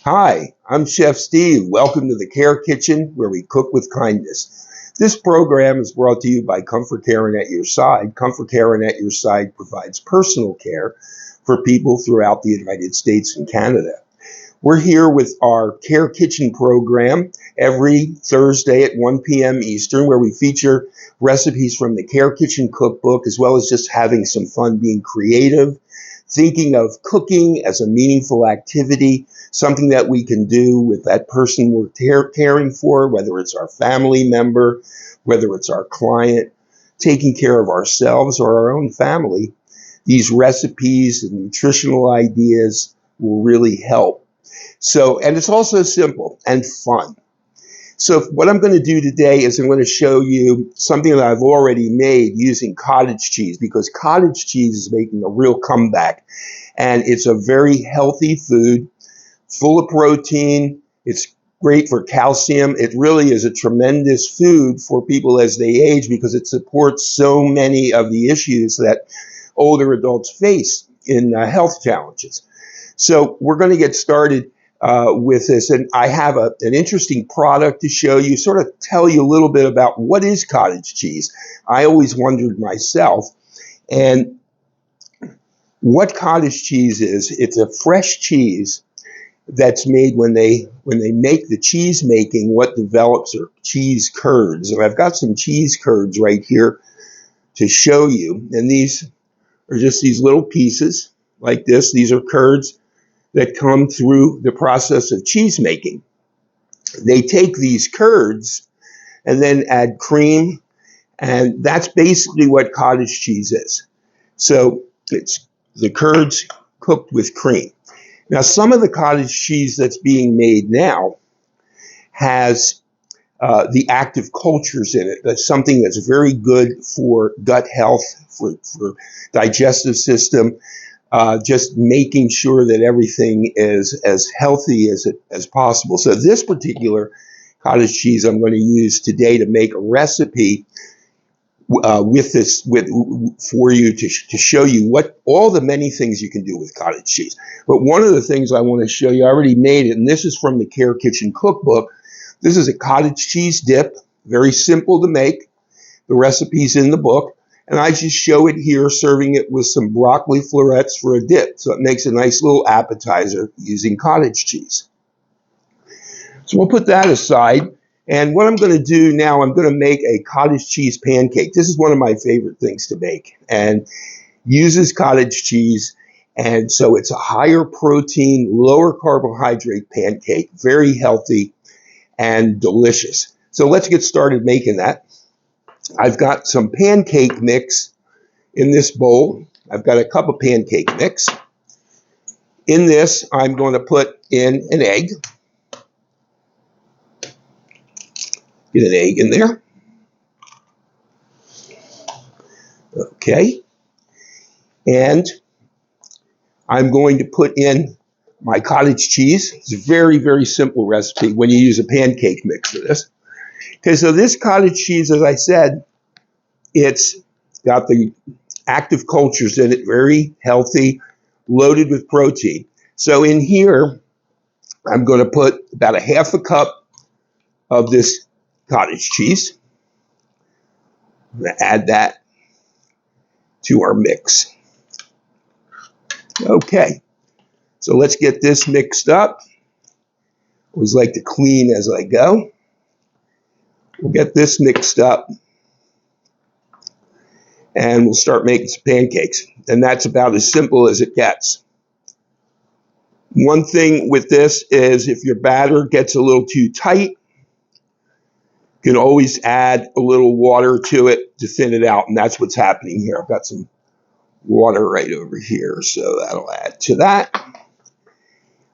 Hi, I'm Chef Steve. Welcome to the Care Kitchen, where we cook with kindness. This program is brought to you by Comfort Care at Your Side. Comfort Care at Your Side provides personal care for people throughout the United States and Canada. We're here with our Care Kitchen program every Thursday at 1 p.m. Eastern, where we feature recipes from the Care Kitchen cookbook, as well as just having some fun being creative, thinking of cooking as a meaningful activity, something that we can do with that person we're caring for, whether it's our family member, whether it's our client, taking care of ourselves or our own family. These recipes and nutritional ideas will really help. And it's also simple and fun. So what I'm going to do today is I'm going to show you something that I've already made using cottage cheese, because cottage cheese is making a real comeback. And it's a very healthy food, full of protein. It's great for calcium. It really is a tremendous food for people as they age, because it supports so many of the issues that older adults face in health challenges. So we're going to get started with this, and I have an interesting product to show you, sort of tell you a little bit about what is cottage cheese. I always wondered myself, and what cottage cheese is. It's a fresh cheese that's made when they make the cheese making. What develops are cheese curds, and I've got some cheese curds right here to show you, and these are just these little pieces like this. These are curds that come through the process of cheese making. They take these curds and then add cream, and that's basically what cottage cheese is. So it's the curds cooked with cream. Now, some of the cottage cheese that's being made now has the active cultures in it. That's something that's very good for gut health, for digestive system, just making sure that everything is as healthy as possible. So this particular cottage cheese I'm going to use today to make a recipe for you to show you what all the many things you can do with cottage cheese. But one of the things I want to show you, I already made it, and this is from the Care Kitchen cookbook. This is a cottage cheese dip, very simple to make. The recipe's in the book. And I just show it here, serving it with some broccoli florets for a dip. So it makes a nice little appetizer using cottage cheese. So we'll put that aside. And what I'm going to do now, I'm going to make a cottage cheese pancake. This is one of my favorite things to make, and uses cottage cheese. And so it's a higher protein, lower carbohydrate pancake, very healthy and delicious. So let's get started making that. I've got some pancake mix in this bowl. I've got a cup of pancake mix. In this, I'm going to put in an egg. Get an egg in there. Okay. And I'm going to put in my cottage cheese. It's a very, very simple recipe when you use a pancake mix for this. Okay, so this cottage cheese, as I said, it's got the active cultures in it, very healthy, loaded with protein. So in here, I'm going to put about a half a cup of this cottage cheese. I'm going to add that to our mix. Okay, so let's get this mixed up. Always like to clean as I go. We'll get this mixed up, and we'll start making some pancakes. And that's about as simple as it gets. One thing with this is, if your batter gets a little too tight, you can always add a little water to it to thin it out, and that's what's happening here. I've got some water right over here, so that'll add to that.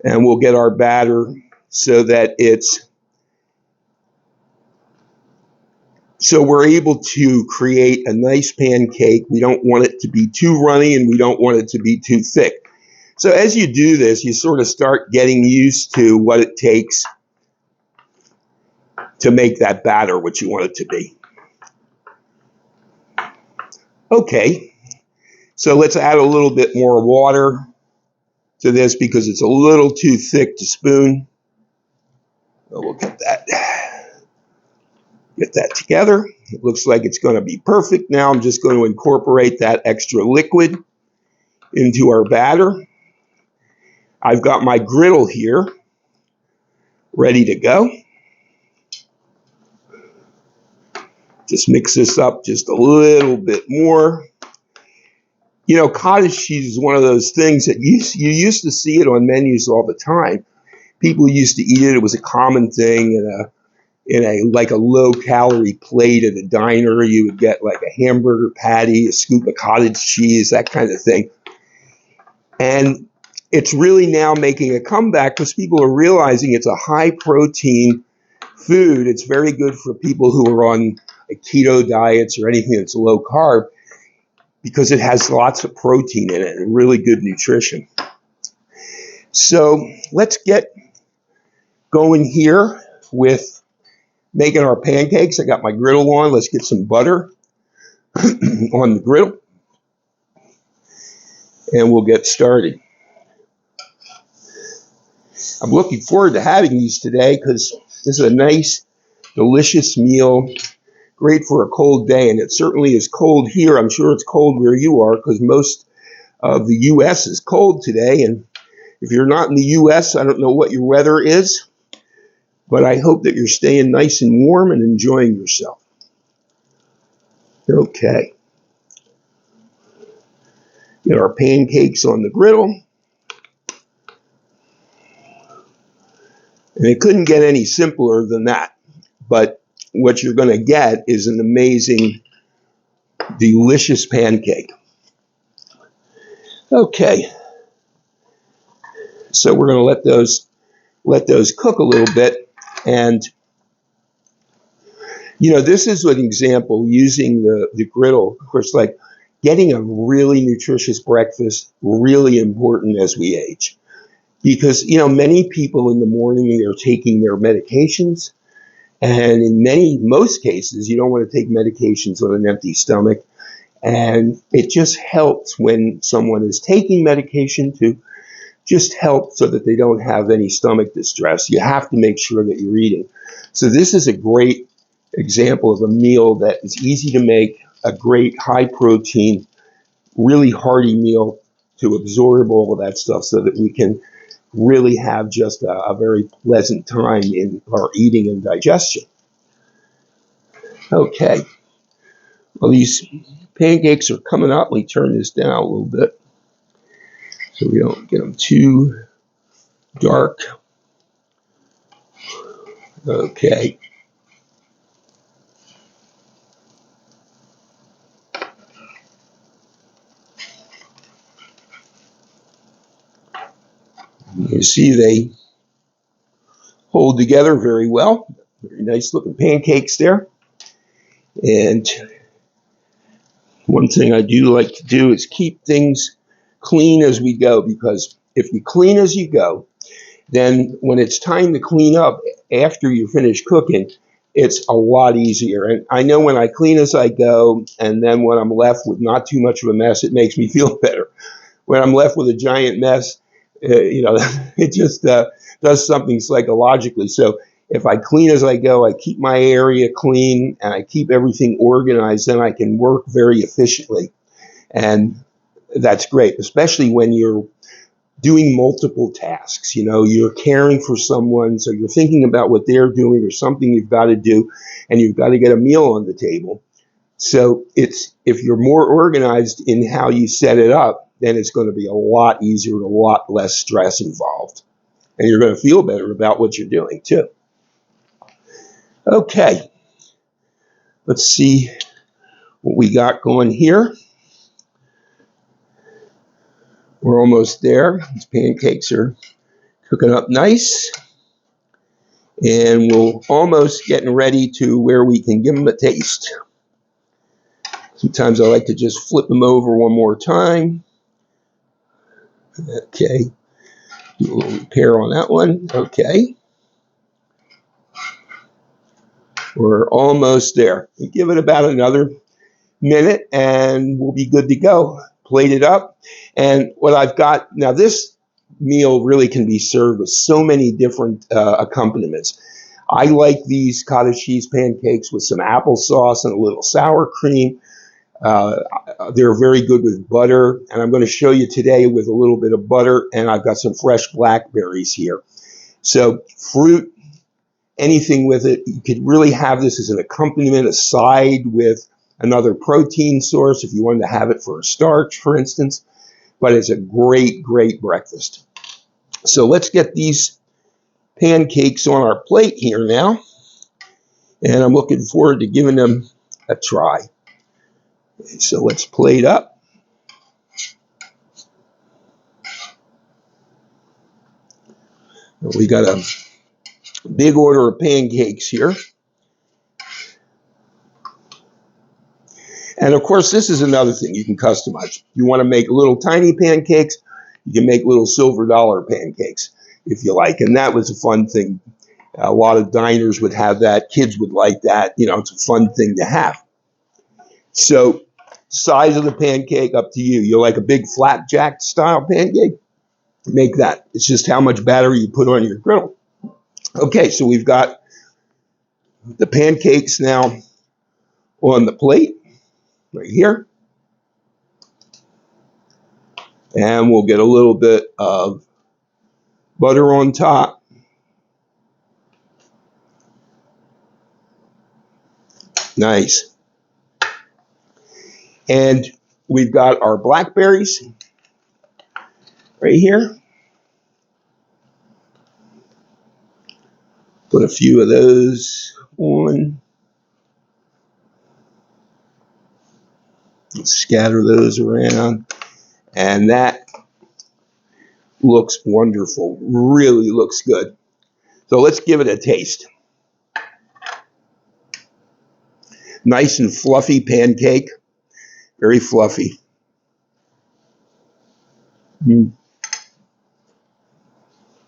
And we'll get our batter so that so we're able to create a nice pancake. We don't want it to be too runny, and we don't want it to be too thick. So as you do this, you sort of start getting used to what it takes to make that batter what you want it to be. Okay, so let's add a little bit more water to this because it's a little too thick to spoon. So we'll get that together. It looks like it's going to be perfect. Now I'm just going to incorporate that extra liquid into our batter. I've got my griddle here ready to go. Just mix this up just a little bit more. You know, cottage cheese is one of those things that you used to see it on menus all the time. People used to eat it. It was a common thing in a like a low-calorie plate at a diner. You would get like a hamburger patty, a scoop of cottage cheese, that kind of thing. And it's really now making a comeback because people are realizing it's a high-protein food. It's very good for people who are on keto diets or anything that's low carb because it has lots of protein in it and really good nutrition. So let's get going here with making our pancakes. I got my griddle on. Let's get some butter on the griddle and we'll get started. I'm looking forward to having these today because this is a nice, delicious meal, great for a cold day, and it certainly is cold here. I'm sure it's cold where you are because most of the U.S. is cold today, and if you're not in the U.S., I don't know what your weather is, but I hope that you're staying nice and warm and enjoying yourself. Okay. Get our pancakes on the griddle. And it couldn't get any simpler than that. But what you're going to get is an amazing, delicious pancake. Okay. So we're going to let those cook a little bit. And, you know, this is an example using the griddle. Of course, like getting a really nutritious breakfast, really important as we age. Because, you know, many people in the morning, they're taking their medications. And in most cases, you don't want to take medications on an empty stomach. And it just helps when someone is taking medication to just help so that they don't have any stomach distress. You have to make sure that you're eating. So this is a great example of a meal that is easy to make, a great high protein, really hearty meal to absorb all of that stuff so that we can really have just a very pleasant time in our eating and digestion. Okay, well, these pancakes are coming up. Let me turn this down a little bit so we don't get them too dark. Okay. You see they hold together very well. Very nice looking pancakes there. And one thing I do like to do is keep things clean as we go, because if you clean as you go, then when it's time to clean up after you finish cooking, it's a lot easier. And I know when I clean as I go, and then when I'm left with not too much of a mess, it makes me feel better. When I'm left with a giant mess, it just does something psychologically. So if I clean as I go, I keep my area clean, and I keep everything organized, then I can work very efficiently. And that's great, especially when you're doing multiple tasks. You know, you're caring for someone, so you're thinking about what they're doing or something you've got to do, and you've got to get a meal on the table. So if you're more organized in how you set it up, then it's going to be a lot easier and a lot less stress involved. And you're going to feel better about what you're doing, too. Okay, let's see what we got going here. We're almost there. These pancakes are cooking up nice. And we're almost getting ready to where we can give them a taste. Sometimes I like to just flip them over one more time. Okay, do a little repair on that one. Okay. We're almost there. We give it about another minute and we'll be good to go. Plate it up. And what I've got, now this meal really can be served with so many different accompaniments. I like these cottage cheese pancakes with some applesauce and a little sour cream. They're very good with butter, and I'm going to show you today with a little bit of butter, and I've got some fresh blackberries here. So fruit, anything with it. You could really have this as an accompaniment, a side with another protein source if you wanted to have it for a starch, for instance. But it's a great, great breakfast. So let's get these pancakes on our plate here now, and I'm looking forward to giving them a try. So let's plate up. We got a big order of pancakes here. And of course, this is another thing you can customize. You want to make little tiny pancakes, you can make little silver dollar pancakes if you like. And that was a fun thing. A lot of diners would have that. Kids would like that. You know, it's a fun thing to have. So size of the pancake, up to you. You like a big flapjack style pancake? Make that. It's just how much batter you put on your griddle. Okay, so we've got the pancakes now on the plate right here. And we'll get a little bit of butter on top. Nice. And we've got our blackberries right here. Put a few of those on. Scatter those around. And that looks wonderful. Really looks good. So let's give it a taste. Nice and fluffy pancake. Very fluffy.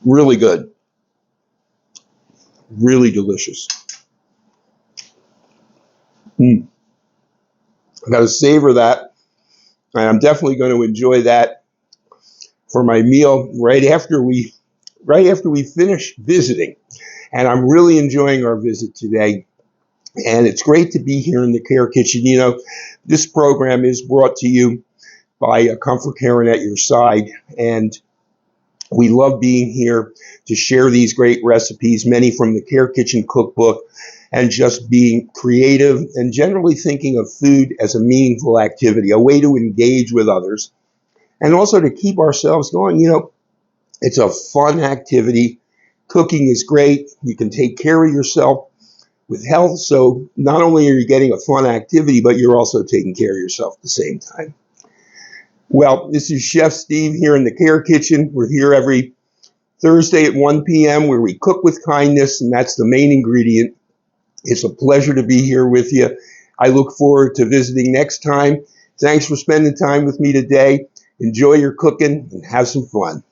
Really good. Really delicious. I got to savor that. And I'm definitely going to enjoy that for my meal right after we finish visiting. And I'm really enjoying our visit today. And it's great to be here in the Care Kitchen. You know, this program is brought to you by Comfort Caring at your side. And we love being here to share these great recipes, many from the Care Kitchen cookbook, and just being creative and generally thinking of food as a meaningful activity, a way to engage with others, and also to keep ourselves going. You know, it's a fun activity. Cooking is great. You can take care of yourself with health. So not only are you getting a fun activity, but you're also taking care of yourself at the same time. Well, this is Chef Steve here in the Care Kitchen. We're here every Thursday at 1 p.m. where we cook with kindness, and that's the main ingredient. It's a pleasure to be here with you. I look forward to visiting next time. Thanks for spending time with me today. Enjoy your cooking and have some fun.